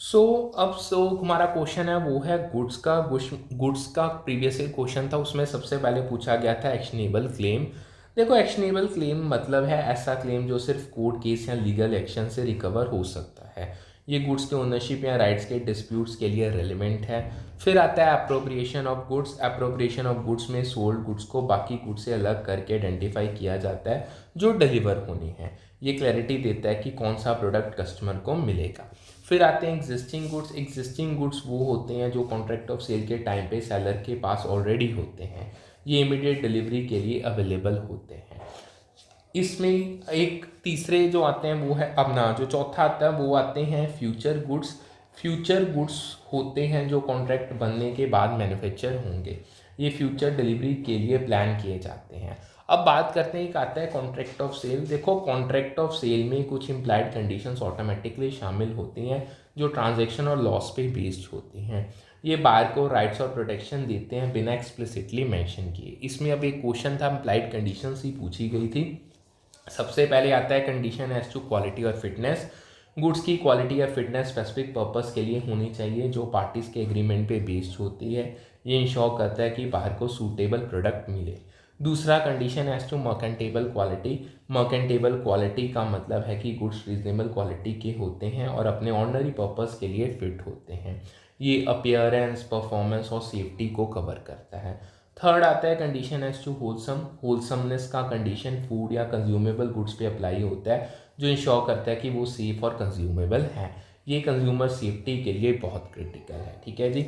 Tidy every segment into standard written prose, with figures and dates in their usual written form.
हमारा क्वेश्चन है वो है गुड्स का प्रीवियस ईयर क्वेश्चन था, उसमें सबसे पहले पूछा गया था एक्शनेबल क्लेम। देखो, एक्शनेबल क्लेम मतलब है ऐसा क्लेम जो सिर्फ कोर्ट केस या लीगल एक्शन से रिकवर हो सकता है। ये गुड्स के ओनरशिप या राइट्स के डिस्प्यूट्स के लिए रेलिवेंट है। फिर आता है appropriation of goods. Appropriation of goods में सोल्ड गुड्स को बाकी गुड्स से अलग करके आइडेंटिफाई किया जाता है जो डिलीवर होनी है। ये क्लैरिटी देता है कि कौन सा प्रोडक्ट कस्टमर को मिलेगा। फिर आते हैं एग्जिस्टिंग गुड्स। एग्जिस्टिंग गुड्स वो होते हैं जो कॉन्ट्रैक्ट ऑफ सेल के टाइम पे सेलर के पास ऑलरेडी होते हैं। ये इमीडिएट डिलीवरी के लिए अवेलेबल होते हैं। इसमें एक तीसरे जो आते हैं वो है अपना जो चौथा आता है वो आते हैं फ्यूचर गुड्स। फ्यूचर गुड्स होते हैं जो कॉन्ट्रैक्ट बनने के बाद मैन्युफैक्चर होंगे। ये फ्यूचर डिलीवरी के लिए प्लान किए जाते हैं। अब बात करते हैं, एक आता है कॉन्ट्रैक्ट ऑफ सेल। देखो, कॉन्ट्रैक्ट ऑफ सेल में कुछ इम्प्लाइड कंडीशंस ऑटोमेटिकली शामिल होती हैं जो ट्रांजैक्शन और लॉस पे बेस्ड होती हैं। ये बायर को राइट्स और प्रोटेक्शन देते हैं बिना एक्सप्लिसिटली मेंशन किए। इसमें अब एक क्वेश्चन था, इम्प्लाइड कंडीशंस ही पूछी गई थी। सबसे पहले आता है कंडीशन एज टू क्वालिटी और फिटनेस। गुड्स की क्वालिटी या फिटनेस स्पेसिफिक पर्पस के लिए होनी चाहिए जो पार्टीज के एग्रीमेंट पे बेस्ड होती है। ये इंश्योर करता है कि बाहर को सूटेबल प्रोडक्ट मिले। दूसरा condition as to merchantable quality. Merchantable quality का मतलब है कि गुड्स रीजनेबल क्वालिटी के होते हैं और अपने ऑर्डिनरी पर्पस के लिए फिट होते हैं। ये अपीयरेंस, परफॉर्मेंस और सेफ्टी को कवर करता है। थर्ड आता है condition as to wholesome. Wholesomeness का कंडीशन फूड या कंज्यूमेबल गुड्स पे अप्लाई होता है जो इंश्योर करता है कि वो सेफ और कंज्यूमेबल हैं। ये कंज्यूमर सेफ्टी के लिए बहुत क्रिटिकल है। ठीक है जी।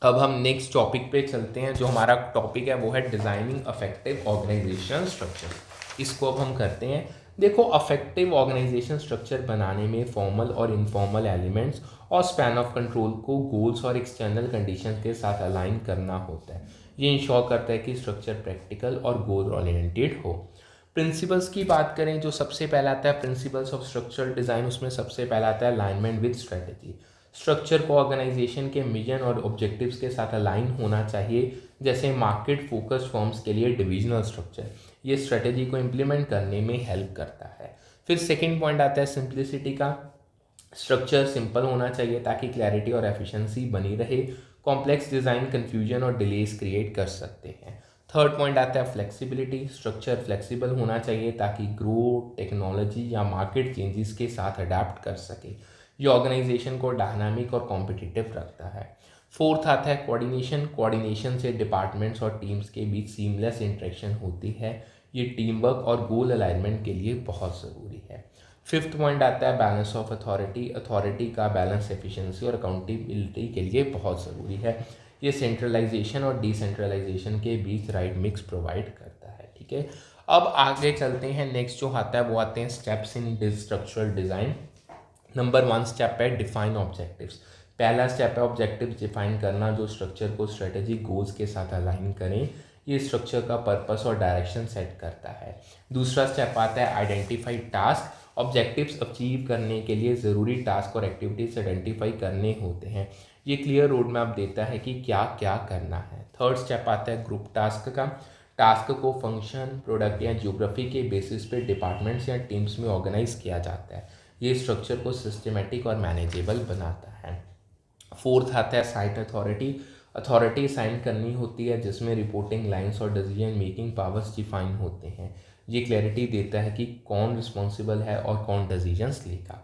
अब हम नेक्स्ट टॉपिक पे चलते हैं। जो हमारा टॉपिक है वो है डिज़ाइनिंग अफेक्टिव ऑर्गेनाइजेशन स्ट्रक्चर। इसको अब हम करते हैं। देखो, अफेक्टिव ऑर्गेनाइजेशन स्ट्रक्चर बनाने में फॉर्मल और इनफॉर्मल एलिमेंट्स और स्पैन ऑफ कंट्रोल को गोल्स और एक्सटर्नल कंडीशंस के साथ अलाइन करना होता है। ये इंश्योर करता है कि स्ट्रक्चर प्रैक्टिकल और गोल ओरिएंटेड हो। प्रिंसिपल्स की बात करें, जो सबसे पहला आता है प्रिंसिपल्स ऑफ स्ट्रक्चरल डिज़ाइन, उसमें सबसे पहला आता है अलाइनमेंट विद स्ट्रेटजी। स्ट्रक्चर को ऑर्गेनाइजेशन के मिशन और ऑब्जेक्टिव्स के साथ अलाइन होना चाहिए। जैसे मार्केट फोकस्ड फर्म्स के लिए डिविजनल स्ट्रक्चर, ये स्ट्रेटजी को इम्प्लीमेंट करने में हेल्प करता है। फिर सेकेंड पॉइंट आता है सिंप्लिसिटी का। स्ट्रक्चर सिंपल होना चाहिए ताकि क्लैरिटी और एफिशिएंसी बनी रहे। कॉम्प्लेक्स डिज़ाइन कन्फ्यूजन और डिलेस क्रिएट कर सकते हैं। थर्ड पॉइंट आता है फ्लेक्सिबिलिटी। स्ट्रक्चर फ्लेक्सिबल होना चाहिए ताकि ग्रोथ, टेक्नोलॉजी या मार्केट चेंजेस के साथ अडेप्ट कर सके। ये ऑर्गेनाइजेशन को डायनामिक और कॉम्पिटिटिव रखता है। फोर्थ आता है कोऑर्डिनेशन। कोऑर्डिनेशन से डिपार्टमेंट्स और टीम्स के बीच सीमलेस इंटरेक्शन होती है। ये टीम वर्क और गोल अलाइनमेंट के लिए बहुत ज़रूरी है। फिफ्थ पॉइंट आता है बैलेंस ऑफ अथॉरिटी। अथॉरिटी का बैलेंस एफिशिएंसी और अकाउंटेबिलिटी के लिए बहुत ज़रूरी है। ये सेंट्रलाइजेशन और डिसेंट्रलाइजेशन के बीच राइट मिक्स प्रोवाइड करता है। ठीक है। अब आगे चलते हैं। नेक्स्ट जो आता है वो आते हैं steps in structural design. Number 1 step है डिफाइन ऑब्जेक्टिव्स। पहला स्टेप है ऑब्जेक्टिव्स डिफाइन करना जो स्ट्रक्चर को स्ट्रेटेजी गोल्स के साथ अलाइन करें। ये स्ट्रक्चर का पर्पस और डायरेक्शन सेट करता है। दूसरा स्टेप आता है आइडेंटिफाई टास्क। ऑब्जेक्टिव्स अचीव करने के लिए ज़रूरी टास्क और एक्टिविटीज आइडेंटिफाई करने होते हैं। ये क्लियर रोड मैप देता है कि क्या क्या करना है। थर्ड स्टेप आता है ग्रुप टास्क का। टास्क को फंक्शन, प्रोडक्ट या ज्योग्राफी के बेसिस पे डिपार्टमेंट्स या टीम्स में ऑर्गेनाइज किया जाता है। ये स्ट्रक्चर को सिस्टमेटिक और मैनेजेबल बनाता है। फोर्थ आता है साइट अथॉरिटी। अथॉरिटी साइन करनी होती है जिसमें रिपोर्टिंग लाइंस और डिसीजन मेकिंग पावर्स डिफाइन होते हैं। ये क्लैरिटी देता है कि कौन रिस्पॉन्सिबल है और कौन डिसीजंस लेगा।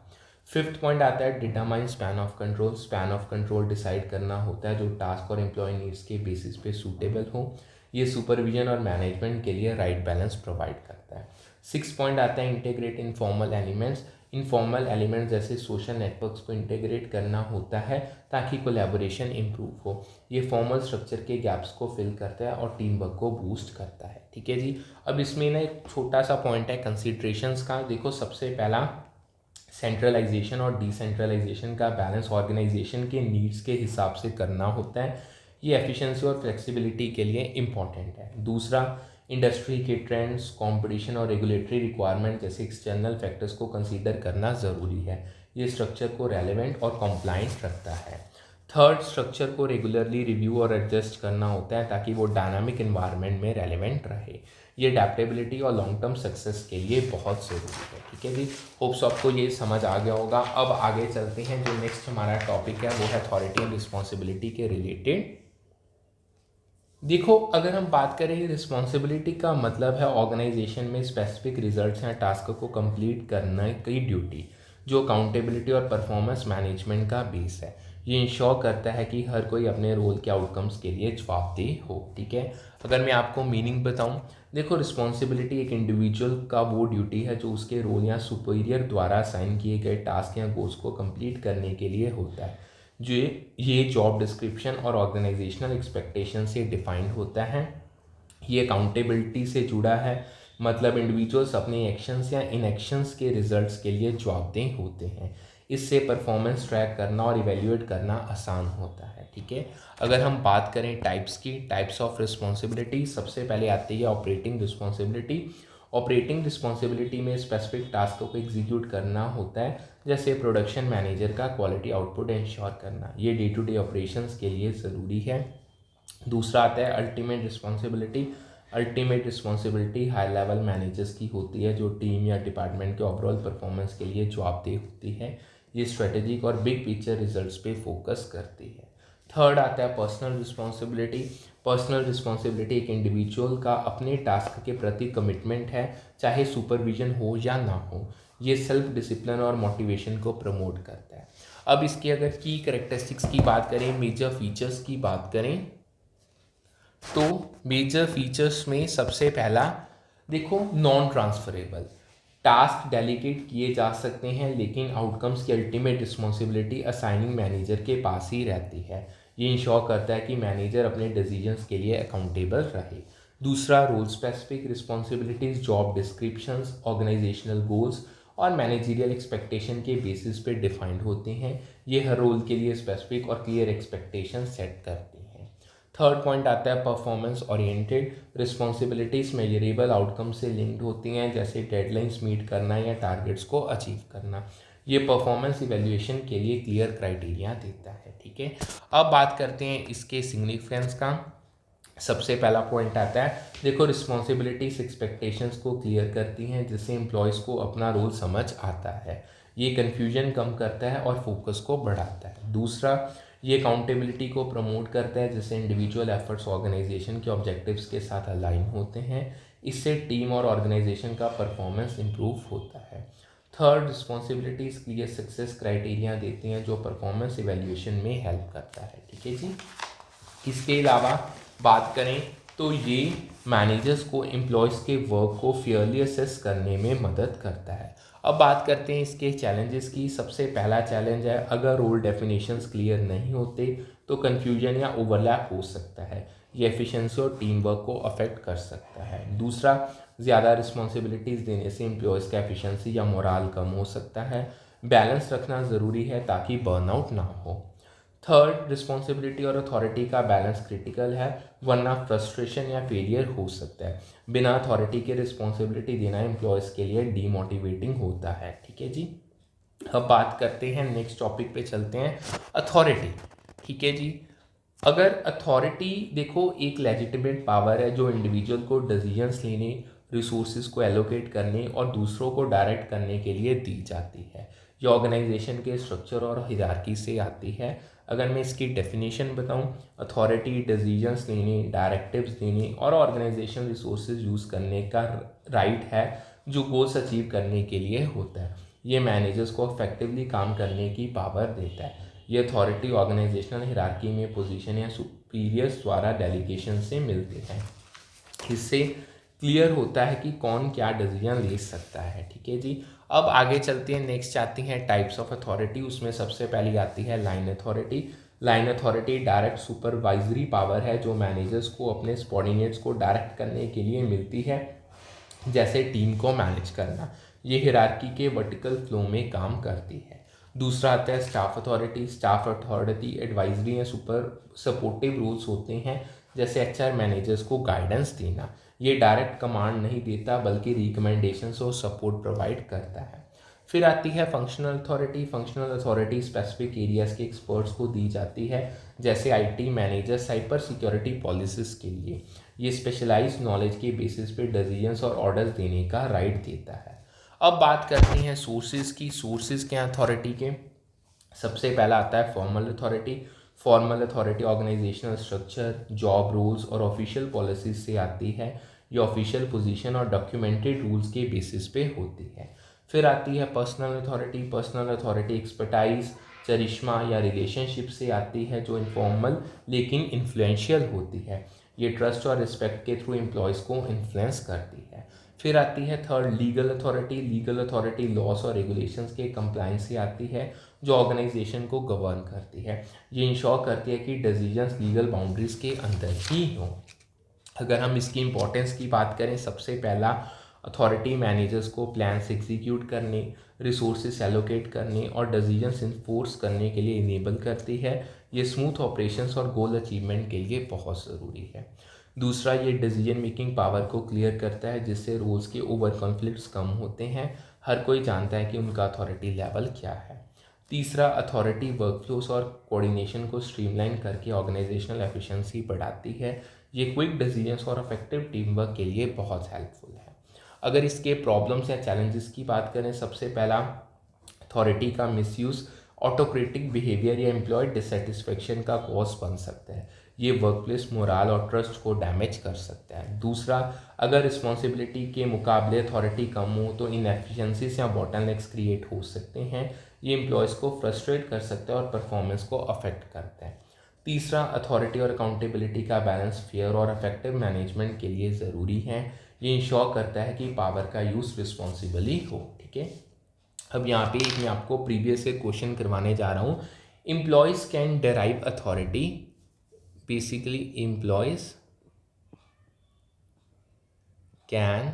फिफ्थ पॉइंट आता है determine span of control. Span of control decide करना होता है जो टास्क और एम्प्लॉय नीड्स के बेसिस पे सूटेबल हो। ये सुपरविजन और मैनेजमेंट के लिए राइट बैलेंस प्रोवाइड करता है। सिक्स पॉइंट आता है integrate informal elements. Informal elements जैसे सोशल नेटवर्क्स को इंटीग्रेट करना होता है ताकि कोलैबोरेशन इम्प्रूव हो। ये फॉर्मल स्ट्रक्चर के गैप्स को फिल करता है और टीम वर्क को बूस्ट करता है। ठीक है जी। अब इसमें ना एक छोटा सा पॉइंट है कंसिडरेशंस का। देखो, सबसे पहला सेंट्रलाइजेशन और डिसेंट्रलाइजेशन का बैलेंस ऑर्गेनाइजेशन के नीड्स के हिसाब से करना होता है। ये एफिशिएंसी और फ्लेक्सिबिलिटी के लिए इम्पॉर्टेंट है। दूसरा, इंडस्ट्री के ट्रेंड्स, कंपटीशन और रेगुलेटरी रिक्वायरमेंट जैसे एक्सटर्नल फैक्टर्स को कंसीडर करना ज़रूरी है। ये स्ट्रक्चर को रेलेवेंट और कॉम्प्लाइंट रखता है। थर्ड, स्ट्रक्चर को रेगुलरली रिव्यू और एडजस्ट करना होता है ताकि वो डायनामिक इन्वायरमेंट में रेलेवेंट रहे। ये अडेप्टेबिलिटी और लॉन्ग टर्म सक्सेस के लिए बहुत ज़रूरी है। ठीक है जी, होप्स आपको ये समझ आ गया होगा। अब आगे चलते हैं, जो नेक्स्ट हमारा टॉपिक है वो है अथॉरिटी एंड रिस्पॉन्सिबिलिटी के रिलेटेड। देखो, अगर हम बात करें रिस्पॉन्सिबिलिटी का मतलब है ऑर्गेनाइजेशन में स्पेसिफिक रिजल्ट्स या टास्क को कंप्लीट करने की ड्यूटी, जो अकाउंटेबिलिटी और परफॉर्मेंस मैनेजमेंट का बेस है। ये इंश्योर करता है कि हर कोई अपने रोल के आउटकम्स के लिए जवाबदेह हो। ठीक है, अगर मैं आपको मीनिंग बताऊं, देखो रिस्पॉन्सिबिलिटी एक इंडिविजुअल का वो ड्यूटी है जो उसके रोल या सुपीरियर द्वारा असाइन किए गए टास्क या गोल्स को कंप्लीट करने के लिए होता है। जो ये जॉब डिस्क्रिप्शन और ऑर्गेनाइजेशनल एक्सपेक्टेशन से डिफाइंड होता है। ये अकाउंटेबिलिटी से जुड़ा है, मतलब इंडिविजुअल्स अपने एक्शंस या इनएक्शंस के रिजल्ट्स के लिए जवाबदेह होते हैं। इससे परफॉर्मेंस ट्रैक करना और इवेल्युएट करना आसान होता है। ठीक है, अगर हम बात करें टाइप्स की, टाइप्स ऑफ रिस्पॉन्सिबिलिटी, सबसे पहले आती है ऑपरेटिंग रिस्पॉन्सिबिलिटी। ऑपरेटिंग रिस्पॉन्सिबिलिटी में स्पेसिफिक टास्क को एग्जीक्यूट करना होता है, जैसे प्रोडक्शन मैनेजर का क्वालिटी आउटपुट इंश्योर करना। ये डे टू डे ऑपरेशंस के लिए ज़रूरी है। दूसरा आता है ultimate responsibility. Ultimate responsibility high level managers की होती है, जो टीम या डिपार्टमेंट के ओवरऑल परफॉर्मेंस के लिए जवाबदेह होती है। ये स्ट्रेटेजिक और बिग पिक्चर रिजल्ट्स पे फोकस करती है। थर्ड आता है पर्सनल रिस्पॉन्सिबिलिटी। पर्सनल रिस्पॉन्सिबिलिटी एक इंडिविजुअल का अपने टास्क के प्रति कमिटमेंट है, चाहे सुपरविजन हो या ना हो। ये सेल्फ डिसिप्लिन और मोटिवेशन को प्रमोट करता है। अब इसके अगर की करेक्टरिस्टिक्स की बात करें, मेजर फीचर्स की बात करें, तो मेजर फीचर्स में सबसे पहला देखो, नॉन ट्रांसफरेबल। टास्क डेलीगेट किए जा सकते हैं, लेकिन आउटकम्स की अल्टीमेट रिस्पॉन्सिबिलिटी असाइनिंग मैनेजर के पास ही रहती है। ये इंश्योर करता है कि मैनेजर अपने डिसीजंस के लिए अकाउंटेबल रहे। दूसरा, role specific responsibilities job descriptions, organisational goals और मैनेजरियल एक्सपेक्टेशन के बेसिस पे डिफाइंड होते हैं। ये हर रोल के लिए स्पेसिफिक और क्लियर एक्सपेक्टेशन सेट करते हैं। थर्ड पॉइंट आता है performance oriented responsibilities measurable outcome से लिंक्ड होती हैं, जैसे डेडलाइंस मीट करना या टारगेट्स को अचीव करना। ये परफॉर्मेंस इवैल्यूएशन के लिए क्लियर क्राइटेरिया देता है। ठीक है, अब बात करते हैं इसके सिग्निफिकेंस का। सबसे पहला पॉइंट आता है, देखो रिस्पॉन्सिबिलिटीज एक्सपेक्टेशंस को क्लियर करती हैं, जिससे एम्प्लॉयज़ को अपना रोल समझ आता है। ये कन्फ्यूजन कम करता है और फोकस को बढ़ाता है। दूसरा, ये अकाउंटेबिलिटी को प्रमोट करता है, जिससे इंडिविजुअल एफर्ट्स ऑर्गेनाइजेशन के ऑब्जेक्टिव्स के साथ अलाइन होते हैं। इससे टीम और ऑर्गेनाइजेशन का परफॉर्मेंस इंप्रूव होता है। Third, responsibilities clear success criteria देते हैं, जो परफॉर्मेंस इवैल्यूएशन में हेल्प करता है। ठीक है जी, इसके अलावा बात करें तो ये मैनेजर्स को एम्प्लॉयज़ के वर्क को फेयरली असेस करने में मदद करता है। अब बात करते हैं इसके चैलेंजेस की। सबसे पहला चैलेंज है, अगर रोल डेफिनेशंस क्लियर नहीं होते तो कन्फ्यूजन या ओवरलैप हो सकता है। ये एफिशिएंसी और टीम वर्क को अफेक्ट कर सकता है। दूसरा, ज़्यादा रिस्पॉन्सिबिलिटीज़ देने से एम्प्लॉयज़ का एफिशिएंसी या मोराल कम हो सकता है। बैलेंस रखना ज़रूरी है ताकि बर्नआउट ना हो। थर्ड, रिस्पॉन्सिबिलिटी और अथॉरिटी का बैलेंस क्रिटिकल है, वरना फ्रस्ट्रेशन या फेलियर हो सकता है। बिना अथॉरिटी के रिस्पॉन्सिबिलिटी देना एम्प्लॉयज़ के लिए डीमोटिवेटिंग होता है। ठीक है जी, अब बात करते हैं नेक्स्ट टॉपिक पे चलते हैं, अथॉरिटी। ठीक है जी, अगर अथॉरिटी देखो एक लेजिटिमेट पावर है, जो इंडिविजुअल को डिसीजंस लेने, रिसोर्सेज को एलोकेट करने और दूसरों को डायरेक्ट करने के लिए दी जाती है। ये ऑर्गेनाइजेशन के स्ट्रक्चर और हायरार्की से आती है। अगर मैं इसकी डेफिनेशन बताऊं, अथॉरिटी डिसीजंस लेने, डायरेक्टिव्स देने और ऑर्गेनाइजेशन रिसोर्सेज यूज़ करने का राइट है, जो गोल्स अचीव करने के लिए होता है। ये मैनेजर्स को इफेक्टिवली काम करने की पावर देता है। ये अथॉरिटी ऑर्गेनाइजेशनल हायरार्की में पोजीशन या सुपीरियर्स द्वारा डेलीगेशन से मिलते हैं। इससे क्लियर होता है कि कौन क्या डिसीजन ले सकता है। ठीक है जी, अब आगे चलते हैं, नेक्स्ट आती हैं टाइप्स ऑफ अथॉरिटी। उसमें सबसे पहली आती है line authority. Line authority direct supervisory power है, जो मैनेजर्स को अपने सबॉर्डिनेट्स को डायरेक्ट करने के लिए मिलती है, जैसे टीम को मैनेज करना। ये हायरार्की के वर्टिकल फ्लो में काम करती है। दूसरा आता है staff authority. Staff authority advisory या सपोर्टिव रोल्स होते हैं, जैसे एचआर मैनेजर्स को गाइडेंस देना। ये डायरेक्ट कमांड नहीं देता, बल्कि रिकमेंडेशंस और सपोर्ट प्रोवाइड करता है। फिर आती है functional authority. Functional authority specific areas के एक्सपर्ट्स को दी जाती है, जैसे IT manager cyber security policies के लिए। ये स्पेशलाइज्ड नॉलेज के बेसिस पे डिसीजंस और ऑर्डर्स देने का राइट देता है। अब बात करते हैं सोर्सेज की। सोर्सेज क्या अथॉरिटी के? सबसे पहला आता है formal authority. Formal authority organisational structure, job roles और ऑफिशियल पॉलिसीज से आती है। ये ऑफिशियल पोजीशन और डॉक्यूमेंटेड रूल्स के बेसिस पे होती है। फिर आती है personal authority. Personal authority expertise, charisma या रिलेशनशिप से आती है, जो इनफॉर्मल लेकिन इन्फ्लुएंशियल होती है। ये ट्रस्ट और रिस्पेक्ट के थ्रू एम्प्लॉयज़ को इन्फ्लुएंस करती है। फिर आती है third legal authority. Legal authority loss और रेगुलेशंस के कंप्लाइंस से आती है, जो ऑर्गेनाइजेशन को गवर्न करती है। ये इंश्योर करती है कि डिसीजंस लीगल बाउंड्रीज के अंदर ही हों। अगर हम इसकी इंपॉर्टेंस की बात करें, सबसे पहला अथॉरिटी मैनेजर्स को प्लान्स एग्जीक्यूट करने, रिसोर्सेस एलोकेट करने और डिसीजंस इन्फोर्स करने के लिए इनेबल करती है। ये स्मूथ ऑपरेशंस और गोल अचीवमेंट के लिए बहुत ज़रूरी है। दूसरा, ये डिसीजन मेकिंग पावर को क्लियर करता है, जिससे रोल्स के ओवर कॉन्फ्लिक्ट्स कम होते हैं। हर कोई जानता है कि उनका अथॉरिटी लेवल क्या है। तीसरा, अथॉरिटी वर्कफ्लोस और कोऑर्डिनेशन को स्ट्रीमलाइन करके ऑर्गेनाइजेशनल एफिशिएंसी बढ़ाती है। ये क्विक डिसीजंस और इफेक्टिव टीम वर्क के लिए बहुत हेल्पफुल है। अगर इसके प्रॉब्लम्स या चैलेंजेस की बात करें, सबसे पहला अथॉरिटी का मिसयूज़ ऑटोक्रेटिक बिहेवियर या एम्प्लॉय डिससेटिस्फेक्शन का कॉज बन सकता है। ये वर्कप्लेस मोराल और ट्रस्ट को डैमेज कर सकता है। दूसरा, अगर रिस्पॉन्सिबिलिटी के मुकाबले अथॉरिटी कम हो तो इनएफिशिएंसीज या बॉटलनेक्स क्रिएट हो सकते हैं। ये एम्प्लॉयज़ को फ्रस्ट्रेट कर सकता है और परफॉर्मेंस को अफेक्ट करता है। तीसरा, अथॉरिटी और अकाउंटेबिलिटी का बैलेंस फेयर और इफेक्टिव मैनेजमेंट के लिए ज़रूरी है। ये इंश्योर करता है कि पावर का यूज़ रिस्पॉन्सिबली हो। ठीक है, अब यहाँ पे मैं आपको प्रीवियस से क्वेश्चन करवाने जा रहा हूँ। Employees can derive authority. Basically employees can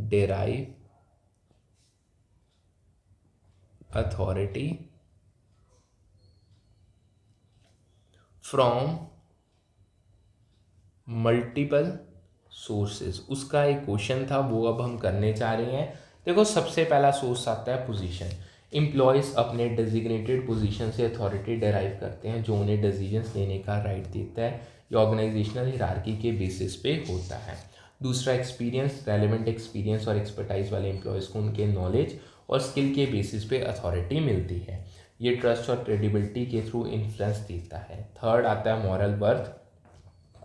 derive authority from multiple sources. उसका एक क्वेश्चन था, वो अब हम करने जा रहे हैं। देखो, सबसे पहला सोर्स आता है पोजीशन। एम्प्लॉयज़ अपने डेजिग्नेटेड पोजीशन से अथॉरिटी डेराइव करते हैं, जो उन्हें डिसीजंस लेने का राइट देता है। ये ऑर्गेनाइजेशनल हिरार्की के बेसिस पे होता है। दूसरा, एक्सपीरियंस। रेलेवेंट एक्सपीरियंस और एक्सपर्टाइज वाले एम्प्लॉयज़ को उनके नॉलेज और स्किल के बेसिस पे अथॉरिटी मिलती है। ये ट्रस्ट और क्रेडिबिलिटी के थ्रू इन्फ्लुएंस देता है। थर्ड आता है मॉरल वर्थ।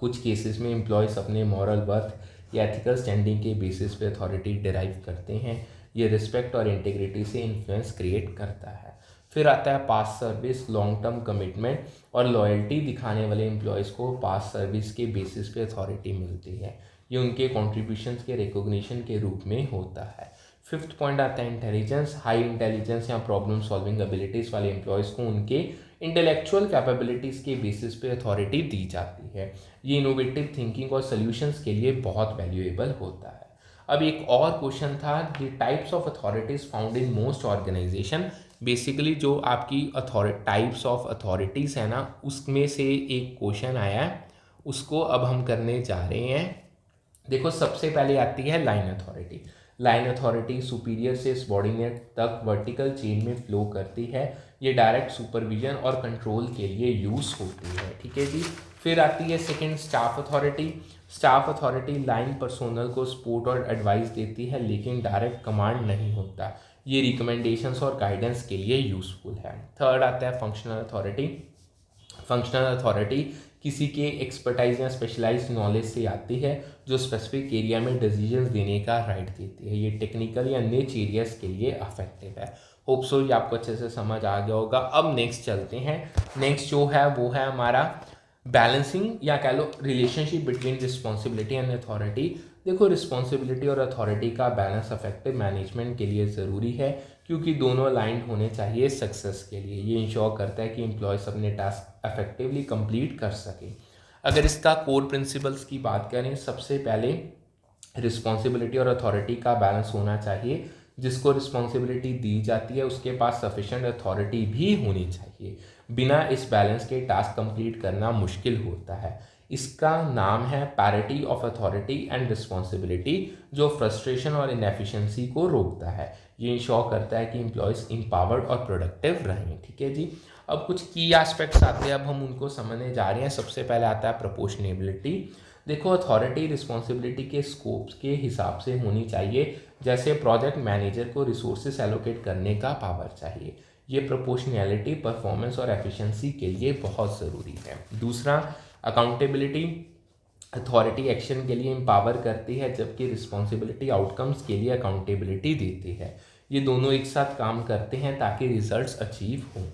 कुछ केसेस में एम्प्लॉयज़ अपने मॉरल वर्थ या एथिकल स्टैंडिंग के बेसिस पे अथॉरिटी डिराइव करते हैं। ये रिस्पेक्ट और इंटीग्रिटी से इन्फ्लुएंस क्रिएट करता है। फिर आता है past service. Long term commitment और लॉयल्टी दिखाने वाले एम्प्लॉयज़ को पास्ट सर्विस के बेसिस पे अथॉरिटी मिलती है। ये उनके कॉन्ट्रीब्यूशंस के रिकॉग्निशन के रूप में होता है। फिफ्थ पॉइंट आता है इंटेलिजेंस। हाई इंटेलिजेंस या प्रॉब्लम सॉल्विंग एबिलिटीज़ वाले एम्प्लॉयज़ को उनके इंटेलेक्चुअल कैपेबिलिटीज़ के बेसिस पे अथॉरिटी दी जाती है। ये इनोवेटिव थिंकिंग और सॉल्यूशंस के लिए बहुत वैल्यूएबल होता है। अब एक और क्वेश्चन था, the types of authorities found in most organisation. Basically जो आपकी टाइप्स ऑफ अथॉरिटीज़ है ना, उसमें से एक क्वेश्चन आया है, उसको अब हम करने जा रहे हैं। देखो, सबसे पहले आती है line authority. Line authority superior से सबॉर्डिनेट तक वर्टिकल चेन में फ्लो करती है। ये डायरेक्ट सुपरविजन और कंट्रोल के लिए यूज़ होती है। ठीक है जी। फिर आती है second, staff authority. Staff authority line personnel को सपोर्ट और एडवाइस देती है, लेकिन डायरेक्ट कमांड नहीं होता। ये रिकमेंडेशंस और गाइडेंस के लिए यूज़फुल है। थर्ड आता है फंक्शनल अथॉरिटी। फंक्शनल अथॉरिटी किसी के एक्सपर्टाइज या स्पेशलाइज्ड नॉलेज से आती है, जो स्पेसिफिक एरिया में डिसीजंस देने का राइट देती है। ये टेक्निकल या निच एरियाज के लिए अफेक्टिव है। होप सो ये आपको अच्छे से समझ आ गया होगा। अब नेक्स्ट चलते हैं। नेक्स्ट जो है वो है हमारा बैलेंसिंग या कह लो relationship between responsibility and authority. देखो, रिस्पॉन्सिबिलिटी और अथॉरिटी का बैलेंस इफेक्टिव मैनेजमेंट के लिए ज़रूरी है, क्योंकि दोनों अलाइंड होने चाहिए सक्सेस के लिए। ये इंश्योर करता है कि एम्प्लॉयज़ अपने टास्क इफेक्टिवली कंप्लीट कर सके। अगर इसका कोर प्रिंसिपल्स की बात करें, सबसे पहले रिस्पॉन्सिबिलिटी और अथॉरिटी का बैलेंस होना चाहिए। जिसको रिस्पॉन्सिबिलिटी दी जाती है उसके पास सफिशेंट अथॉरिटी भी होनी चाहिए। बिना इस बैलेंस के टास्क कंप्लीट करना मुश्किल होता है। इसका नाम है parity of authority and responsibility, जो फ्रस्ट्रेशन और इनएफिशिएंसी को रोकता है। ये इंश्योर करता है कि एम्प्लॉयज़ एम्पावर्ड और प्रोडक्टिव रहें। ठीक है जी। अब कुछ की एस्पेक्ट्स आते हैं, अब हम उनको समझने जा रहे हैं। सबसे पहले आता है प्रोपोर्शनेबिलिटी। देखो, अथॉरिटी रिस्पॉन्सिबिलिटी के स्कोप्स के हिसाब से होनी चाहिए। जैसे प्रोजेक्ट मैनेजर को रिसोर्सेस एलोकेट करने का पावर चाहिए। ये प्रोपोर्शनैलिटी परफॉर्मेंस और एफिशिएंसी के लिए बहुत ज़रूरी है। दूसरा, अकाउंटेबिलिटी। अथॉरिटी एक्शन के लिए एम्पावर करती है, जबकि रिस्पॉन्सिबिलिटी आउटकम्स के लिए अकाउंटेबिलिटी देती है। ये दोनों एक साथ काम करते हैं ताकि रिजल्ट्स अचीव हों।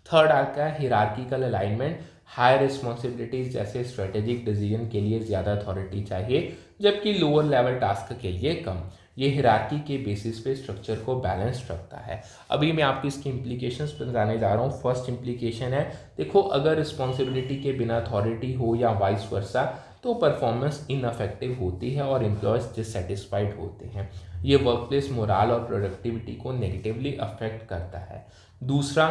थर्ड आता है हिरार्किकल अलाइनमेंट। हाई रिस्पॉन्सिबिलिटीज जैसे स्ट्रेटेजिक डिसीजन के लिए ज़्यादा अथॉरिटी चाहिए, जबकि लोअर लेवल टास्क के लिए कम। ये हिरार्की के बेसिस पे स्ट्रक्चर को बैलेंस्ड रखता है। अभी मैं आपको इसकी इम्प्लीकेशंस बताने जा रहा हूँ। फर्स्ट इम्प्लीकेशन है, देखो, अगर रिस्पॉन्सिबिलिटी के बिना अथॉरिटी हो या वाइस वर्सा तो परफॉर्मेंस इनअफेक्टिव होती है और एम्प्लॉयज़ डिससेटिस्फाइड होते हैं। ये वर्कप्लेस मोराल और प्रोडक्टिविटी को नेगेटिवली अफेक्ट करता है। दूसरा,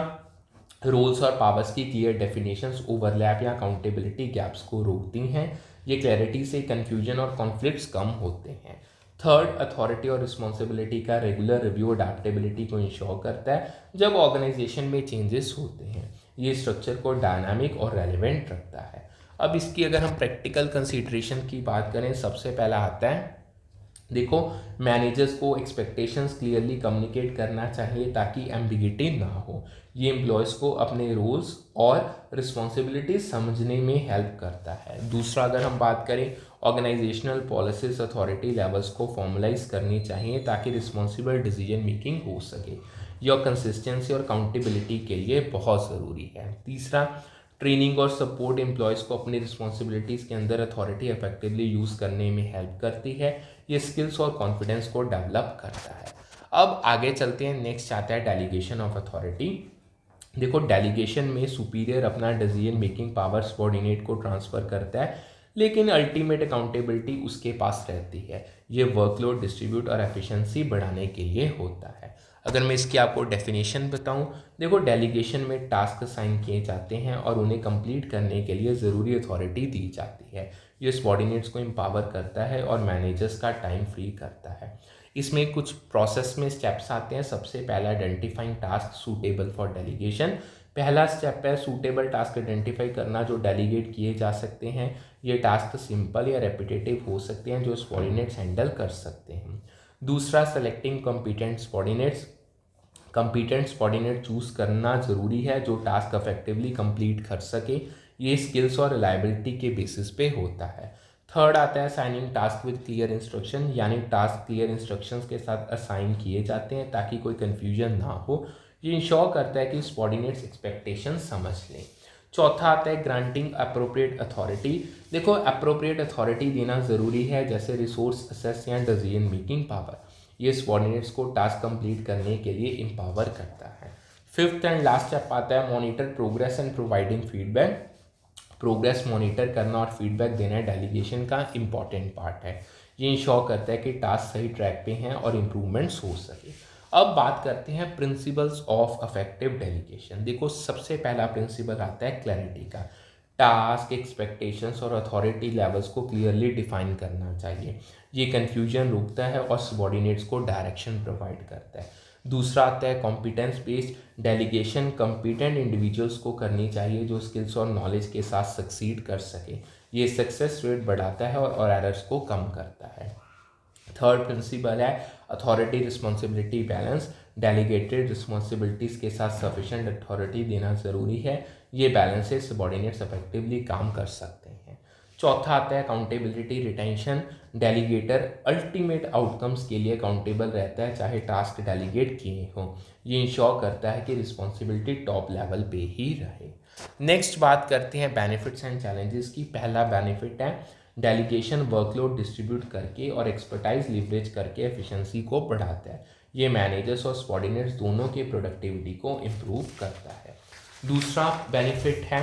रोल्स और पावर्स की क्लियर डेफिनेशंस ओवरलैप या अकाउंटेबिलिटी गैप्स को रोकती हैं। ये क्लैरिटी से कन्फ्यूजन और कॉन्फ्लिक्ट्स कम होते हैं। थर्ड, अथॉरिटी और रिस्पॉन्सिबिलिटी का रेगुलर रिव्यू अडेप्टेबिलिटी को इंश्योर करता है जब ऑर्गेनाइजेशन में चेंजेस होते हैं। ये स्ट्रक्चर को डायनामिक और रेलिवेंट रखता है। अब इसकी अगर हम प्रैक्टिकल कंसीडरेशन की बात करें, सबसे पहला आता है, देखो, मैनेजर्स को एक्सपेक्टेशंस क्लियरली कम्युनिकेट करना चाहिए ताकि एम्बिगिटी ना हो। ये एम्प्लॉयज़ को अपने रोल्स और रिस्पॉन्सिबिलिटी समझने में हेल्प करता है। दूसरा, अगर हम बात करें, ऑर्गेनाइजेशनल पॉलिसीज अथॉरिटी लेवल्स को फॉर्मलाइज करनी चाहिए ताकि रिस्पॉन्सिबल डिसीजन मेकिंग हो सके। यह कंसिस्टेंसी और अकाउंटेबिलिटी के लिए बहुत ज़रूरी है। तीसरा, ट्रेनिंग और सपोर्ट एम्प्लॉयज़ को अपनी रिस्पॉन्सिबिलिटीज़ के अंदर अथॉरिटी इफेक्टिवली यूज़ करने में हेल्प करती है। ये स्किल्स और कॉन्फिडेंस को डेवलप करता है। अब आगे चलते हैं, नेक्स्ट आता है डेलीगेशन ऑफ अथॉरिटी। देखो, डेलीगेशन में सुपीरियर अपना डिसीजन मेकिंग पावर सबॉर्डिनेट को ट्रांसफ़र करता है, लेकिन अल्टीमेट अकाउंटेबिलिटी उसके पास रहती है। ये वर्कलोड डिस्ट्रीब्यूट और एफिशिएंसी बढ़ाने के लिए होता है। अगर मैं इसकी आपको डेफिनेशन बताऊं, देखो, डेलीगेशन में टास्क असाइन किए जाते हैं और उन्हें कंप्लीट करने के लिए ज़रूरी अथॉरिटी दी जाती है। ये सबॉर्डिनेट्स को एम्पावर करता है और मैनेजर्स का टाइम फ्री करता है। इसमें कुछ प्रोसेस में स्टेप्स आते हैं। सबसे पहला, identifying task suitable for delegation. पहला स्टेप है सूटेबल टास्क आइडेंटिफाई करना जो डेलीगेट किए जा सकते हैं। ये टास्क सिंपल या रेपिटेटिव हो सकते हैं जो सबॉर्डिनेट्स हैंडल कर सकते हैं। दूसरा, selecting competent subordinates. Competent subordinate choose करना ज़रूरी है जो टास्क इफेक्टिवली कंप्लीट कर सके। ये स्किल्स और रिलायबिलिटी के बेसिस पे होता है। थर्ड आता है signing task with clear instruction, यानी टास्क क्लियर इंस्ट्रक्शंस के साथ असाइन किए जाते हैं ताकि कोई कन्फ्यूजन ना हो। ये इंश्योर करता है कि सबॉर्डिनेट्स एक्सपेक्टेशन समझ लें। चौथा आता है ग्रांटिंग अप्रोप्रिएट अथॉरिटी। देखो, अप्रोप्रिएट अथॉरिटी देना ज़रूरी है, जैसे रिसोर्स असेस या डिसीजन मेकिंग पावर। ये सबॉर्डिनेट्स को टास्क कंप्लीट करने के लिए एम्पावर करता है। फिफ्थ एंड लास्ट स्टेप आता है monitor progress and providing feedback. Progress monitor करना और फीडबैक देना डेलीगेशन का इम्पॉर्टेंट पार्ट है। ये इंश्योर करता है कि टास्क सही ट्रैक पे हैं और इम्प्रूवमेंट्स हो सके। अब बात करते हैं प्रिंसिपल्स ऑफ अफेक्टिव डेलीगेशन। देखो, सबसे पहला प्रिंसिपल आता है क्लैरिटी का। टास्क, एक्सपेक्टेशंस और अथॉरिटी लेवल्स को क्लियरली डिफाइन करना चाहिए। ये कन्फ्यूजन रोकता है और सबॉर्डिनेट्स को डायरेक्शन प्रोवाइड करता है। दूसरा आता है competence based delegation. Competent individuals को करनी चाहिए जो स्किल्स और नॉलेज के साथ सक्सीड कर सके। ये सक्सेस रेट बढ़ाता है और एरर्स को कम करता है। थर्ड प्रिंसिपल है authority responsibility balance. Delegated responsibilities के साथ सफिशेंट अथॉरिटी देना ज़रूरी है। ये बैलेंस से सबॉर्डिनेट्स इफेक्टिवली काम कर सकते हैं। चौथा आता है accountability retention. Delegator ultimate outcomes के लिए अकाउंटेबल रहता है चाहे टास्क डेलीगेट किए हों। ये इंश्योर करता है कि रिस्पॉन्सिबिलिटी टॉप लेवल पे ही रहे। नेक्स्ट बात करते हैं बेनिफिट्स एंड चैलेंजेस की। पहला बेनिफिट है डेलीगेशन वर्कलोड डिस्ट्रीब्यूट करके और एक्सपर्टाइज लिवरेज करके एफिशिएंसी को बढ़ाता है। ये मैनेजर्स और सबॉर्डिनेट्स दोनों के प्रोडक्टिविटी को इम्प्रूव करता है। दूसरा बेनिफिट है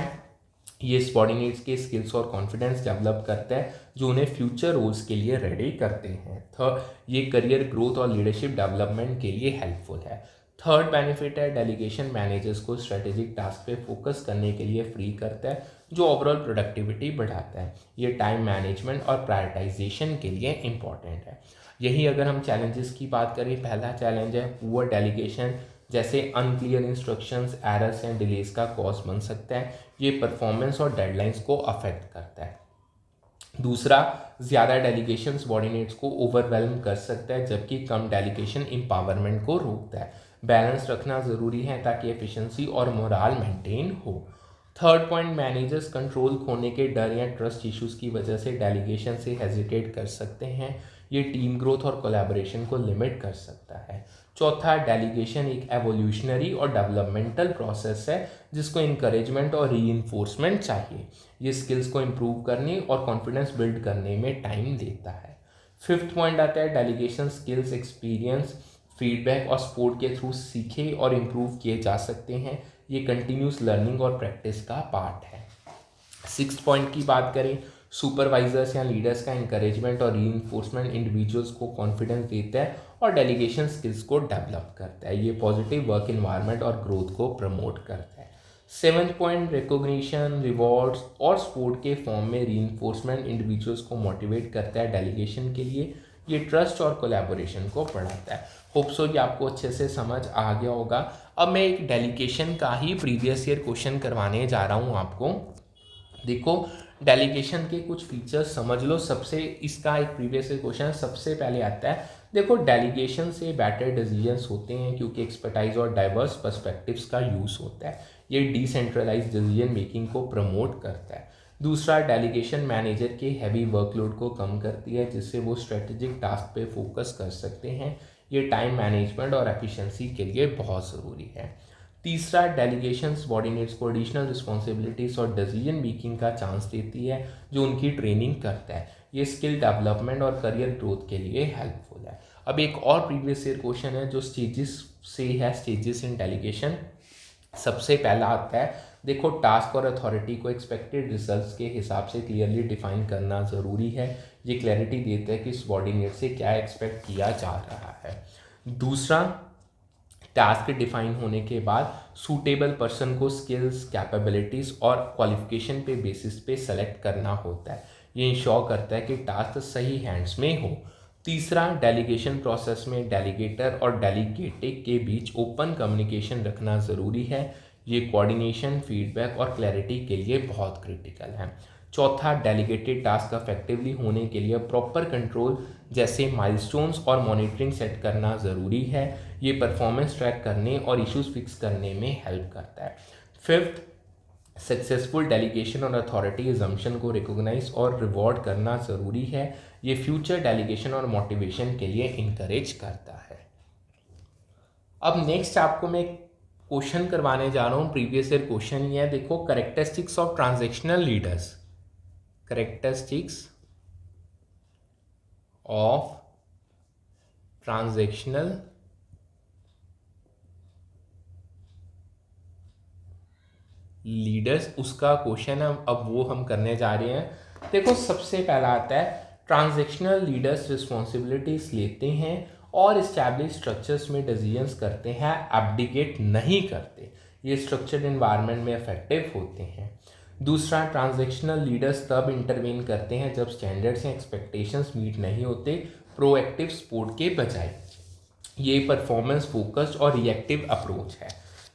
ये सबॉर्डिनेट्स के स्किल्स और कॉन्फिडेंस डेवलप करता है जो उन्हें फ्यूचर रोल्स के लिए रेडी करते हैं। थर्ड, ये करियर ग्रोथ और लीडरशिप डेवलपमेंट के लिए हेल्पफुल है। थर्ड बेनिफिट है डेलीगेशन मैनेजर्स को स्ट्रेटेजिक टास्क पे फोकस करने के लिए फ्री करता है, जो ओवरऑल प्रोडक्टिविटी बढ़ाता है। ये टाइम मैनेजमेंट और प्रायोरिटाइजेशन के लिए इम्पॉर्टेंट है। यही अगर हम चैलेंजेस की बात करें, पहला चैलेंज है पुअर डेलीगेशन, जैसे unclear instructions, errors and delays का कॉज बन सकता है। ये परफॉर्मेंस और डेडलाइंस को अफेक्ट करता है। दूसरा, ज़्यादा डेलीगेशन सबॉर्डिनेट्स को ओवरवेलम कर सकता है, जबकि कम डेलीगेशन एम्पावरमेंट को रोकता है। बैलेंस रखना ज़रूरी है ताकि एफिशिएंसी और मोराल मेंटेन हो। थर्ड पॉइंट, मैनेजर्स कंट्रोल खोने के डर या ट्रस्ट इश्यूज की वजह से डेलीगेशन से हेजिटेट कर सकते हैं। ये टीम ग्रोथ और कोलैबोरेशन को लिमिट कर सकता है। चौथा, डेलीगेशन एक एवोल्यूशनरी और डेवलपमेंटल प्रोसेस है, जिसको इंकरेजमेंट और रीइंफोर्समेंट चाहिए। ये स्किल्स को इम्प्रूव करने और कॉन्फिडेंस बिल्ड करने में टाइम देता है। फिफ्थ पॉइंट आता है डेलीगेशन स्किल्स एक्सपीरियंस, फीडबैक और सपोर्ट के थ्रू सीखे और इम्प्रूव किए जा सकते हैं। ये कंटिन्यूस लर्निंग और प्रैक्टिस का पार्ट है। सिक्स पॉइंट की बात करें, सुपरवाइजर्स या लीडर्स का इंकरेजमेंट और रीइंफोर्समेंट इंडिविजुअल्स को कॉन्फिडेंस देता है और डेलीगेशन स्किल्स को डेवलप करता है। ये पॉजिटिव वर्क इन्वायरमेंट और ग्रोथ को प्रमोट करता है। सेवन्थ पॉइंट, रिकॉग्निशन, रिवॉर्ड्स और सपोर्ट के फॉर्म में रीइंफोर्समेंट इंडिविजुअल्स को मोटिवेट करता है डेलीगेशन के लिए। ये ट्रस्ट और कोलैबोरेशन को बढ़ाता है। होप सो ये आपको अच्छे से समझ आ गया होगा। अब मैं एक डेलीगेशन का ही प्रीवियस ईयर क्वेश्चन करवाने जा रहा हूँ आपको। देखो, डेलीगेशन के कुछ फीचर्स समझ लो। सबसे इसका एक प्रीवियस ईयर क्वेश्चन सबसे पहले आता है। देखो, डेलीगेशन से बेटर डिसीजंस होते हैं क्योंकि एक्सपर्टाइज और डाइवर्स पर्सपेक्टिव्स का यूज़ होता है। ये डिसेंट्रलाइज डिसीजन मेकिंग को प्रमोट करता है। दूसरा, डेलीगेशन मैनेजर के हैवी वर्कलोड को कम करती है, जिससे वो स्ट्रेटेजिक टास्क पे फोकस कर सकते हैं। ये टाइम मैनेजमेंट और एफिशिएंसी के लिए बहुत ज़रूरी है। तीसरा, डेलीगेशन सबॉर्डिनेट्स को एडिशनल रिस्पॉन्सिबिलिटीज़ और डिसीजन मेकिंग का चांस देती है, जो उनकी ट्रेनिंग करता है। ये स्किल डेवलपमेंट और करियर ग्रोथ के लिए हेल्पफुल है। अब एक और प्रीवियस ईयर क्वेश्चन है जो स्टेजेस से है, स्टेजेस इन डेलीगेशन। सबसे पहला आता है, देखो, टास्क और अथॉरिटी को एक्सपेक्टेड रिजल्ट्स के हिसाब से क्लियरली डिफाइन करना ज़रूरी है। ये क्लैरिटी देता है कि सबॉर्डिनेट से क्या एक्सपेक्ट किया जा रहा है। दूसरा, टास्क डिफाइन होने के बाद सूटेबल पर्सन को स्किल्स, कैपेबिलिटीज़ और क्वालिफिकेशन पे बेसिस पे सेलेक्ट करना होता है। ये इंश्योर करता है कि टास्क सही हैंड्स में हो। तीसरा, डेलीगेशन प्रोसेस में डेलीगेटर और डेलीगेटेड के बीच ओपन कम्युनिकेशन रखना ज़रूरी है। ये कोऑर्डिनेशन, फीडबैक और क्लैरिटी के लिए बहुत क्रिटिकल है। चौथा, डेलीगेटेड टास्क इफेक्टिवली होने के लिए प्रॉपर कंट्रोल जैसे माइलस्टोन्स और मॉनिटरिंग सेट करना ज़रूरी है। ये परफॉर्मेंस ट्रैक करने और इश्यूज फिक्स करने में हेल्प करता है। फिफ्थ, सक्सेसफुल डेलीगेशन और अथॉरिटी अजम्पशन को रिकॉग्नाइज और रिवॉर्ड करना ज़रूरी है। ये फ्यूचर डेलीगेशन और मोटिवेशन के लिए इनकरेज करता है। अब नेक्स्ट आपको मैं क्वेश्चन करवाने जा रहा हूँ, प्रीवियस ईयर क्वेश्चन ही है। देखो, characteristics of transactional leaders, characteristics of transactional leaders, उसका क्वेश्चन है। अब वो हम करने जा रहे हैं। देखो, सबसे पहला आता है, ट्रांजैक्शनल लीडर्स रिस्पॉन्सिबिलिटीज लेते हैं और इस्टेब्लिश स्ट्रक्चर्स में डिसीजंस करते हैं, एब्डिकेट नहीं करते। ये स्ट्रक्चर्ड इन्वायरमेंट में इफेक्टिव होते हैं। दूसरा, ट्रांजैक्शनल लीडर्स तब इंटरवेन करते हैं जब स्टैंडर्ड्स या एक्सपेक्टेशंस मीट नहीं होते, प्रोएक्टिव सपोर्ट के बजाय। ये परफॉर्मेंस फोकस्ड और रिएक्टिव अप्रोच है।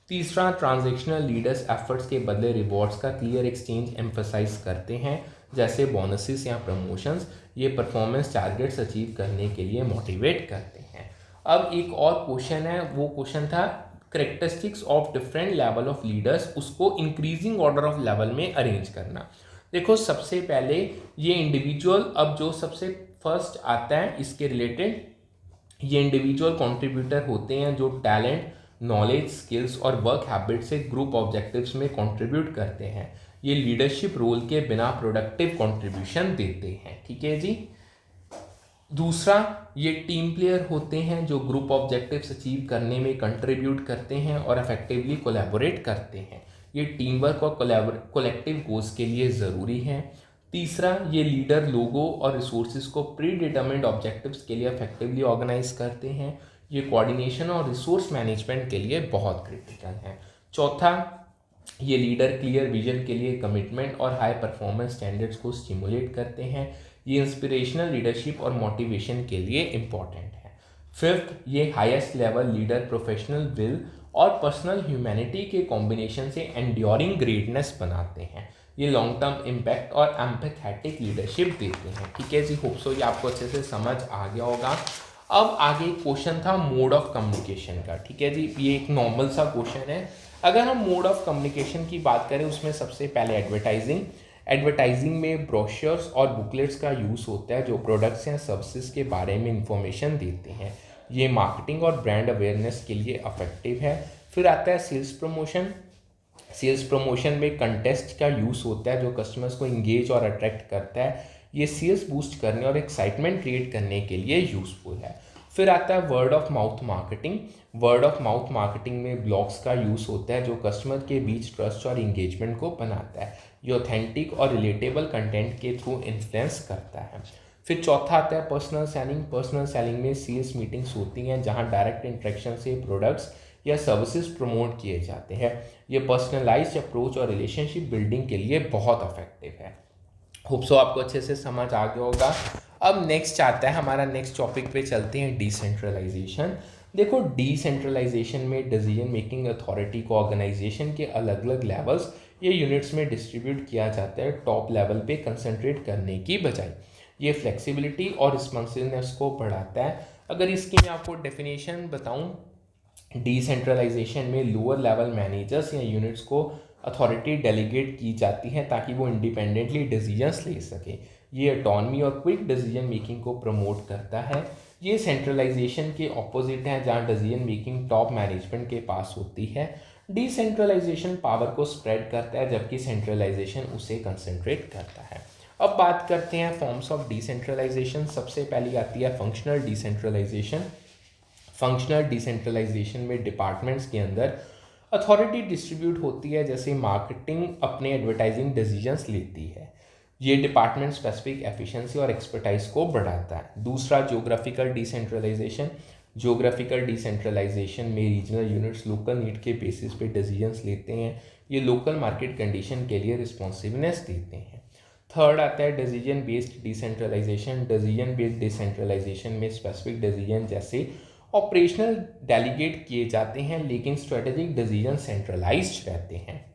तीसरा, ट्रांजैक्शनल लीडर्स एफर्ट्स के बदले रिवॉर्ड्स का क्लियर एक्सचेंज एम्फसाइज करते हैं, जैसे बोनसेस या प्रमोशंस। ये परफॉर्मेंस टारगेट्स अचीव करने के लिए मोटिवेट करते हैं। अब एक और क्वेश्चन है, वो क्वेश्चन था characteristics of different level of leaders, उसको इंक्रीजिंग ऑर्डर ऑफ लेवल में अरेंज करना। देखो, सबसे पहले ये इंडिविजुअल, अब जो सबसे फर्स्ट आता है इसके रिलेटेड, ये इंडिविजुअल कंट्रीब्यूटर होते हैं जो टैलेंट, नॉलेज, स्किल्स और वर्क हैबिट से ग्रुप ऑब्जेक्टिव्स में कंट्रीब्यूट करते हैं। ये लीडरशिप रोल के बिना प्रोडक्टिव कंट्रीब्यूशन देते हैं। ठीक है जी। दूसरा, ये टीम प्लेयर होते हैं जो ग्रुप ऑब्जेक्टिव्स अचीव करने में कंट्रीब्यूट करते हैं और इफेक्टिवली कोलैबोरेट करते हैं। ये टीम वर्क और कोलेक्टिव गोल्स के लिए ज़रूरी है। तीसरा, ये लीडर लोगों और रिसोर्सेज को प्री डिटर्मिन्ड ऑब्जेक्टिव्स के लिए इफेक्टिवली ऑर्गेनाइज करते हैं। ये कोऑर्डिनेशन और रिसोर्स मैनेजमेंट के लिए बहुत क्रिटिकल है। चौथा, ये लीडर क्लियर विजन के लिए कमिटमेंट और हाई परफॉर्मेंस स्टैंडर्ड्स को स्टिमुलेट करते हैं। ये इंस्पिरेशनल लीडरशिप और मोटिवेशन के लिए इम्पॉर्टेंट है। फिफ्थ, ये highest level leader professional will और पर्सनल ह्यूमैनिटी के कॉम्बिनेशन से एंड्योरिंग ग्रेटनेस बनाते हैं। ये लॉन्ग टर्म इम्पैक्ट और एम्पैथेटिक लीडरशिप देते हैं। ठीक है जी, होप सो ये आपको अच्छे से समझ आ गया होगा। अब आगे क्वेश्चन था मोड ऑफ कम्युनिकेशन का। ठीक है जी, ये एक नॉर्मल सा क्वेश्चन है। अगर हम मोड ऑफ कम्युनिकेशन की बात करें, उसमें सबसे पहले एडवर्टाइजिंग में ब्रोशर्स और बुकलेट्स का यूज़ होता है जो प्रोडक्ट्स या सर्विसेज के बारे में इंफॉर्मेशन देते हैं। ये मार्केटिंग और ब्रांड अवेयरनेस के लिए इफेक्टिव है। फिर आता है सेल्स प्रमोशन में कंटेस्ट का यूज़ होता है जो कस्टमर्स को इंगेज और अट्रैक्ट करता है। ये सेल्स बूस्ट करने और एक्साइटमेंट क्रिएट करने के लिए यूज़फुल है। फिर आता है वर्ड ऑफ माउथ मार्केटिंग में ब्लॉग्स का यूज़ होता है जो कस्टमर के बीच ट्रस्ट और इंगेजमेंट को बनाता है। ये ऑथेंटिक और रिलेटेबल कंटेंट के थ्रू इन्फ्लुएंस करता है। फिर चौथा आता है पर्सनल सेलिंग में सेल्स मीटिंग्स होती हैं जहां डायरेक्ट इंटरेक्शन से प्रोडक्ट्स या सर्विसेज प्रमोट किए जाते हैं। ये पर्सनलाइज्ड अप्रोच और रिलेशनशिप बिल्डिंग के लिए बहुत इफेक्टिव है। होप सो आपको अच्छे से समझ आ गया होगा। अब नेक्स्ट आता है हमारा, नेक्स्ट टॉपिक पे चलते हैं, डिसेंट्रलाइजेशन। देखो, डिसेंट्रलाइजेशन में डिसीजन मेकिंग अथॉरिटी को ऑर्गेनाइजेशन के अलग अलग लेवल्स या यूनिट्स में डिस्ट्रीब्यूट किया जाता है टॉप लेवल पे कंसंट्रेट करने की बजाय। ये फ्लेक्सिबिलिटी और रिस्पॉन्सिवनेस को बढ़ाता है। अगर इसकी मैं आपको डेफिनेशन बताऊं, डिसेंट्रलाइजेशन में लोअर लेवल मैनेजर्स या यूनिट्स को अथॉरिटी डेलीगेट की जाती है ताकि वो इंडिपेंडेंटली डिसीजंस ले सके। ये ऑटोनमी और क्विक डिसीजन मेकिंग को प्रमोट करता है। ये सेंट्रलाइजेशन के ऑपोजिट है जहाँ डिसीजन मेकिंग टॉप मैनेजमेंट के पास होती है। डिसेंट्रलाइजेशन पावर को स्प्रेड करता है जबकि सेंट्रलाइजेशन उसे कंसंट्रेट करता है। अब बात करते हैं फॉर्म्स ऑफ डिसेंट्रलाइजेशन। सबसे पहली आती है फंक्शनल डिसेंट्रलाइजेशन में डिपार्टमेंट्स के अंदर अथॉरिटी डिस्ट्रीब्यूट होती है। जैसे मार्केटिंग अपने एडवर्टाइजिंग डिसीजंस लेती है। ये डिपार्टमेंट स्पेसिफिक एफिशिएंसी और एक्सपर्टाइज को बढ़ाता है। दूसरा, ज्योग्राफिकल डिसेंट्रलाइजेशन में रीजनल यूनिट्स लोकल नीड के बेसिस पे डिसीजंस लेते हैं। ये लोकल मार्केट कंडीशन के लिए रिस्पॉन्सिवनेस देते हैं। थर्ड आता है डिसीजन बेस्ड डिसेंट्रलाइजेशन में स्पेसिफिक डिसीजन जैसे ऑपरेशनल डेलीगेट किए जाते हैं लेकिन स्ट्रेटेजिक डिसीजन सेंट्रलाइज्ड रहते हैं।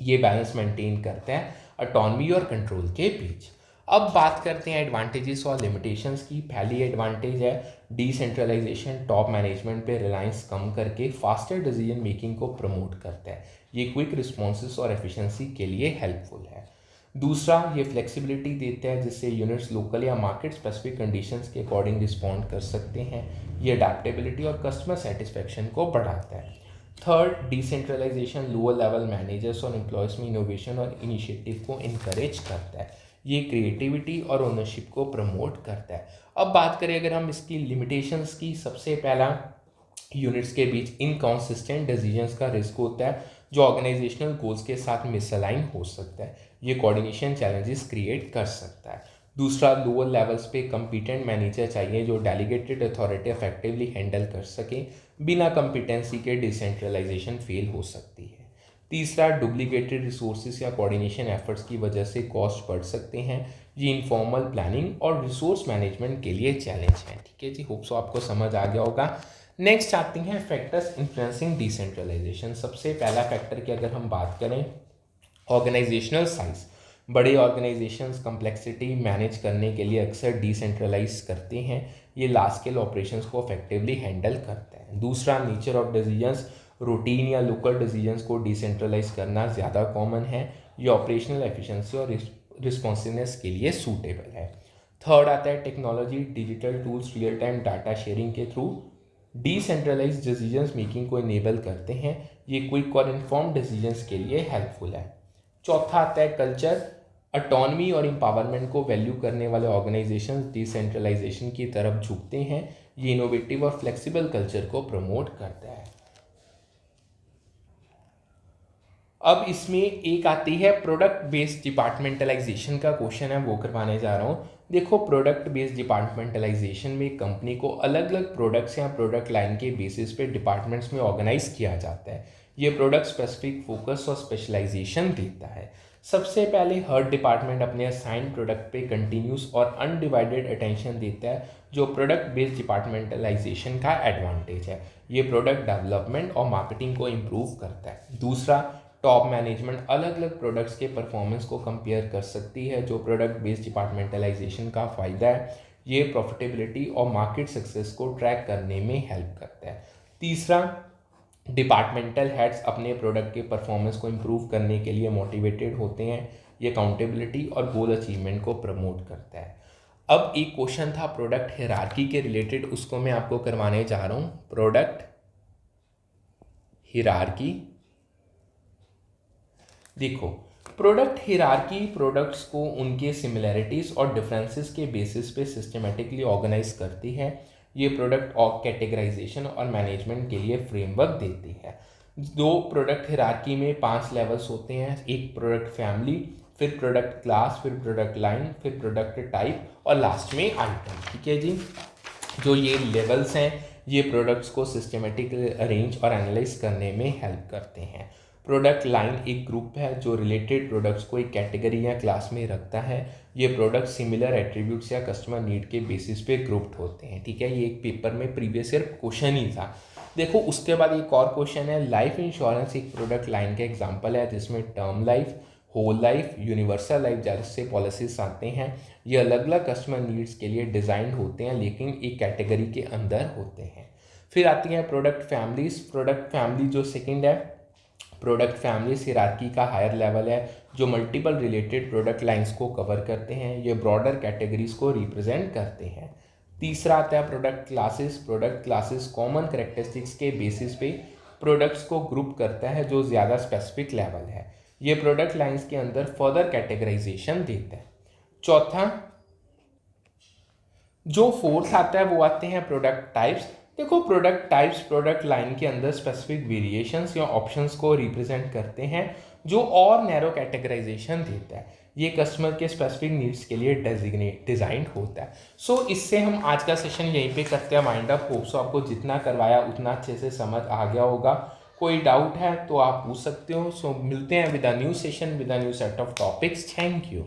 ये बैलेंस मेंटेन करता है ऑटोनमी और कंट्रोल के बीच। अब बात करते हैं एडवांटेजेस और लिमिटेशंस की। पहली एडवांटेज है डिसेंट्रलाइजेशन टॉप मैनेजमेंट पे रिलायंस कम करके फास्टर डिसीजन मेकिंग को प्रमोट करता है। ये क्विक रिस्पॉन्सेस और एफिशिएंसी के लिए हेल्पफुल है। दूसरा, ये फ्लेक्सिबिलिटी देता है जिससे यूनिट्स लोकल या मार्केट स्पेसिफिक कंडीशंस के अकॉर्डिंग रिस्पॉन्ड कर सकते हैं। ये अडेप्टेबिलिटी और कस्टमर सेटिस्फेक्शन को बढ़ाता है। Third, decentralisation lower level managers और एम्प्लॉयज़ में इनोवेशन और इनिशिएटिव को इनकरेज करता है। ये क्रिएटिविटी और ओनरशिप को प्रमोट करता है। अब बात करें अगर हम इसकी लिमिटेशंस की, सबसे पहला, यूनिट्स के बीच इनकॉन्सिस्टेंट डिसीजंस का रिस्क होता है जो ऑर्गेनाइजेशनल गोल्स के साथ मिसअलाइन हो सकता है। ये कोऑर्डिनेशन चैलेंजेस क्रिएट कर सकता है। दूसरा, लोअर लेवल्स पे कम्पिटेंट मैनेजर चाहिए जो डेलीगेटेड अथॉरिटी इफेक्टिवली हैंडल कर सके। बिना कम्पिटेंसी के डिसेंट्रलाइजेशन फेल हो सकती है। तीसरा, डुप्लीकेटेड रिसोर्सेज या कोऑर्डिनेशन एफर्ट्स की वजह से कॉस्ट बढ़ सकते हैं। ये इनफॉर्मल प्लानिंग और रिसोर्स मैनेजमेंट के लिए चैलेंज है। ठीक है जी, होप सो आपको समझ आ गया होगा। नेक्स्ट आती हैं फैक्टर्स इन्फ्लुएंसिंग डिसेंट्रलाइजेशन। सबसे पहला फैक्टर की अगर हम बात करें, ऑर्गेनाइजेशनल साइज। बड़े ऑर्गेनाइजेशंस कम्प्लेक्सिटी मैनेज करने के लिए अक्सर डिसेंट्रलाइज करते हैं। ये लार्ज स्केल ऑपरेशंस को इफेक्टिवली हैंडल करते हैं। दूसरा, नेचर ऑफ डिसीजंस। रूटीन या लोकल डिसीजंस को डिसेंट्रलाइज करना ज़्यादा कॉमन है। ये ऑपरेशनल एफिशिएंसी और रिस्पॉन्सिवनेस के लिए सूटेबल है। थर्ड आता है technology. Digital tools real time data sharing के थ्रू डिसेंट्रलाइज डिसीजंस मेकिंग को इनेबल करते हैं। ये क्विक और इन्फॉर्म डिसीजंस के लिए हेल्पफुल है। चौथा आता है कल्चर। ऑटोनमी और एम्पावरमेंट को वैल्यू करने वाले ऑर्गेनाइजेशंस डिसेंट्रलाइजेशन की तरफ झुकते हैं। ये इनोवेटिव और फ्लेक्सिबल कल्चर को प्रमोट करता है। अब इसमें एक आती है प्रोडक्ट बेस्ड डिपार्टमेंटलाइजेशन का क्वेश्चन है, वो करवाने जा रहा हूँ। देखो प्रोडक्ट बेस्ड डिपार्टमेंटलाइजेशन में कंपनी को अलग अलग प्रोडक्ट्स या प्रोडक्ट लाइन के बेसिस पे डिपार्टमेंट्स में ऑर्गेनाइज किया जाता है। ये प्रोडक्ट स्पेसिफिक फोकस और स्पेशलाइजेशन देता है। सबसे पहले हर डिपार्टमेंट अपने असाइन प्रोडक्ट पे कंटिन्यूस और अनडिवाइडेड अटेंशन देता है, जो प्रोडक्ट बेस्ड डिपार्टमेंटलाइजेशन का एडवांटेज है। ये प्रोडक्ट डेवलपमेंट और मार्केटिंग को इम्प्रूव करता है। दूसरा, टॉप मैनेजमेंट अलग अलग प्रोडक्ट्स के परफॉर्मेंस को कंपेयर कर सकती है, जो प्रोडक्ट बेस्ड डिपार्टमेंटलाइजेशन का फ़ायदा है। ये प्रॉफिटेबिलिटी और मार्केट सक्सेस को ट्रैक करने में हेल्प करता है। तीसरा, डिपार्टमेंटल हेड्स अपने प्रोडक्ट के परफॉर्मेंस को इम्प्रूव करने के लिए मोटिवेटेड होते हैं। ये अकाउंटेबिलिटी और गोल अचीवमेंट को प्रमोट करता है। अब एक क्वेश्चन था प्रोडक्ट हिरार्की के रिलेटेड, उसको मैं आपको करवाने जा रहा हूँ। प्रोडक्ट हिरार्की, देखो प्रोडक्ट हिरार्की प्रोडक्ट्स को उनके सिमिलैरिटीज़ और डिफरेंसेस के बेसिस पे सिस्टमेटिकली ऑर्गेनाइज करती है। ये प्रोडक्ट और कैटेगराइजेशन और मैनेजमेंट के लिए फ्रेमवर्क देती है। दो प्रोडक्ट हिरार्की में 5 लेवल्स होते हैं। एक प्रोडक्ट फैमिली, फिर प्रोडक्ट क्लास, फिर प्रोडक्ट लाइन, फिर प्रोडक्ट टाइप और लास्ट में आइटम। ठीक है जी, जो ये लेवल्स हैं ये प्रोडक्ट्स को सिस्टमेटिकली अरेंज और एनालाइज करने में हेल्प करते हैं। प्रोडक्ट लाइन एक ग्रुप है जो रिलेटेड प्रोडक्ट्स को एक कैटेगरी या क्लास में रखता है। ये प्रोडक्ट सिमिलर एट्रीब्यूट्स या कस्टमर नीड के बेसिस पे ग्रुप्ड होते हैं। ठीक है, ये एक पेपर में प्रीवियस ईयर क्वेश्चन ही था। देखो उसके बाद एक और क्वेश्चन है, लाइफ इंश्योरेंस एक प्रोडक्ट लाइन का एग्जाम्पल है जिसमें term life, whole life, universal life जैसे पॉलिसीज आते हैं। ये अलग अलग कस्टमर नीड्स के लिए डिज़ाइन होते हैं लेकिन एक कैटेगरी के अंदर होते हैं। फिर आती हैं प्रोडक्ट फैमिलीज। प्रोडक्ट फैमिली जो सेकंड है, प्रोडक्ट फैमिलीज हिरार्की का हायर लेवल है जो मल्टीपल रिलेटेड प्रोडक्ट लाइंस को कवर करते हैं। ये ब्रॉडर कैटेगरीज को रिप्रेजेंट करते हैं। तीसरा आता है product classes. Product classes common characteristics के बेसिस पे प्रोडक्ट्स को ग्रुप करता है जो ज़्यादा स्पेसिफिक लेवल है। ये प्रोडक्ट लाइंस के अंदर फर्दर कैटेगराइजेशन देता है। चौथा, जो फोर्थ आता है वो आते हैं प्रोडक्ट टाइप्स। देखो प्रोडक्ट टाइप्स प्रोडक्ट लाइन के अंदर स्पेसिफिक वेरिएशंस या ऑप्शंस को रिप्रेजेंट करते हैं जो और नैरो कैटेगराइजेशन देता है। ये कस्टमर के स्पेसिफिक नीड्स के लिए डिजाइन होता है। सो इससे हम आज का सेशन यहीं पे करते हैं वाइंड अप। होप सो आपको जितना करवाया उतना अच्छे से समझ आ गया होगा। कोई डाउट है तो आप पूछ सकते हो। सो मिलते हैं with a new session with a new set of topics. Thank you.